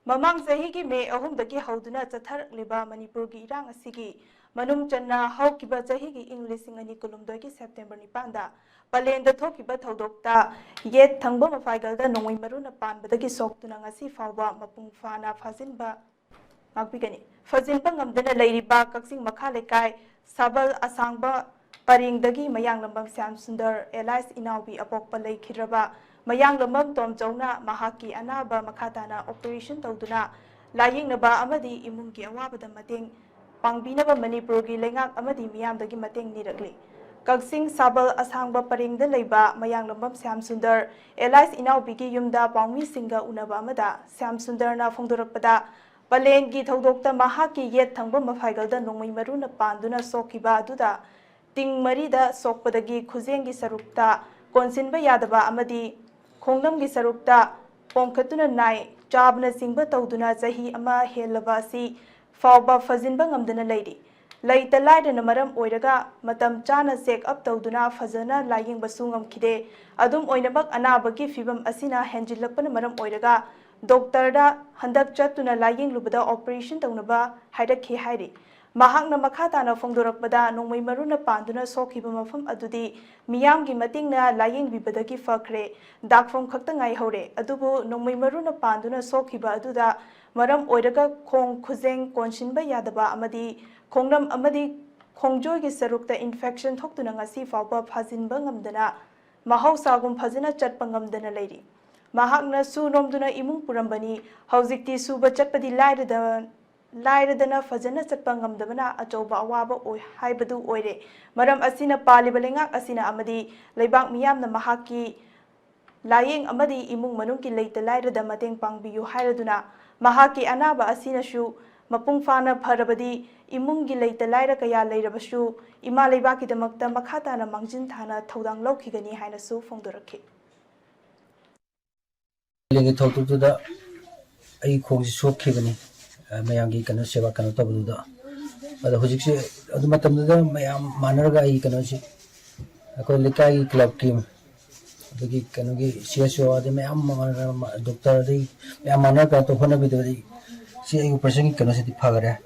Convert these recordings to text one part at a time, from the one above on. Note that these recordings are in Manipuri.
Mamang sahi ki me ahum daki hauduna chathar liba Manipur ki irang asigi manung channa hau kiba sahi ki English ingani kulumdoi ki September ni panda palenda thokiba thodokta yet thangba mafaigal da nongoi maruna panbadagi soktuna ngasi fawba mapung fana fajinba ngakbigani fajinba ngamdana leiriba kaksing makha lekai sabal asangba paringdagi Mayanglambam Shyamsunder Elias inaubi apokpa leikhiraba Mayanglambam Tomchowna mahaki anaba makhatana operation tawduna layengidamak amadi imungki awabada mateng pangbinaba Manipur gi lengak amadi miyamdagi mateng nirakli kaksing sabal asangba paringda leiba Mayanglambam Shyamsunder Elias inaubigi yumda pawmi singa unaba amada Shyamsundarna phongdorakpada palengi thodokta mahaki yet thangba mafaigalda nongmai maruna panduna sokiba aduda ting marida sokpadagi khuzengi sarukta konsinba yadaba amadi Kongnamgi sarukta pongkatuna nai chabna singba tawduna chahi ama helaba si fawba fajinba ngamdana leiri leita laidana maram oiraga matam chana check up tawduna fajana layengba sungamkhide adum oinabak anabagi fibam asina henjilakpana maram oiraga doctor da handak chatuna layenglubada operation tawnaba hairakhi hairi mahakna makhatana phongdorakpada nongmai maruna panduna sokhiba mafam adudi miyamgi matingna layengbibadagi fakhre dakfom khakta ngai hore adubu nongmai maruna panduna sokhiba aduda maram oiraga khong khujeng konsinba yadaba amadi khongnam amadi khongjoi gi sarukta infection thoktuna ngasi fawba phajinba ngamdana mahausagum phajina chatpa ngamdana leiri mahakna su nomduna imung purambani haujikti suba chatpadi Lairadana fajana chatpa ngamdabana achoba awaba oi haibadu oire maram asina paliba lengak asina amadi leibak miyamna mahaki layeng amadi imung manungki leita lairada mateng pangbiyu hairaduna mahaki anaba asina shu mapung fana pharabadi imunggi leita laira kaya leirabasu ima leibaki damakta makhatana mangjin thana thodang laukhigani haina su phongdorakhi lengi thotuda ai khongsi sokhigani Mayangi kana seva kana tabuda ada hojikse adu matamda mayam manarga ai kana si ko lekai club team adagi kana gi CSO ade mayam doctor dei mayam manarga to hona bi dei si ai person kana si phagare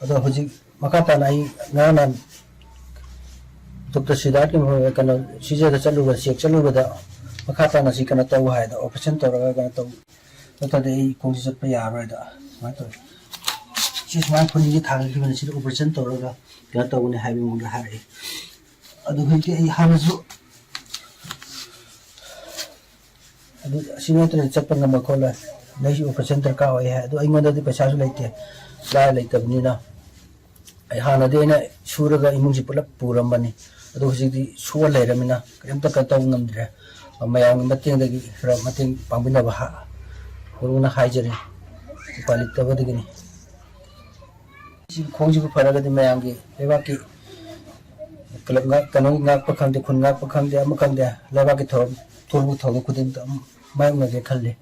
adu hojik makata nai ngana doctor sidat ki kana sije da chalu ga check chalu da makata na si kana taw hai da operation toraga kana taw ta dei kongsi chatpa yaroi da mato Sisman pun ini thang ki mana sih operation toraga kaya tahu ni hai bimung hari aduh henti ai hamazu aduh sini tu cepat nama kola nasi operation terkau ai aduh ai mana di pesa su lagi dah lagi tapi na ai hana dia na suraga imung si pula puram bani aduh sih di suar lagi ramina kaya tak kata ungam dia mayang mateng lagi mateng pangbina bah kuruna hai jadi kualit apa tu gini khongjibu faragadi mayamgi lebaki kelab nga kanong ngak pakhangde khun ngak pakhangde amakhangde lebaki thorbu thogu khudin mayam nage khalle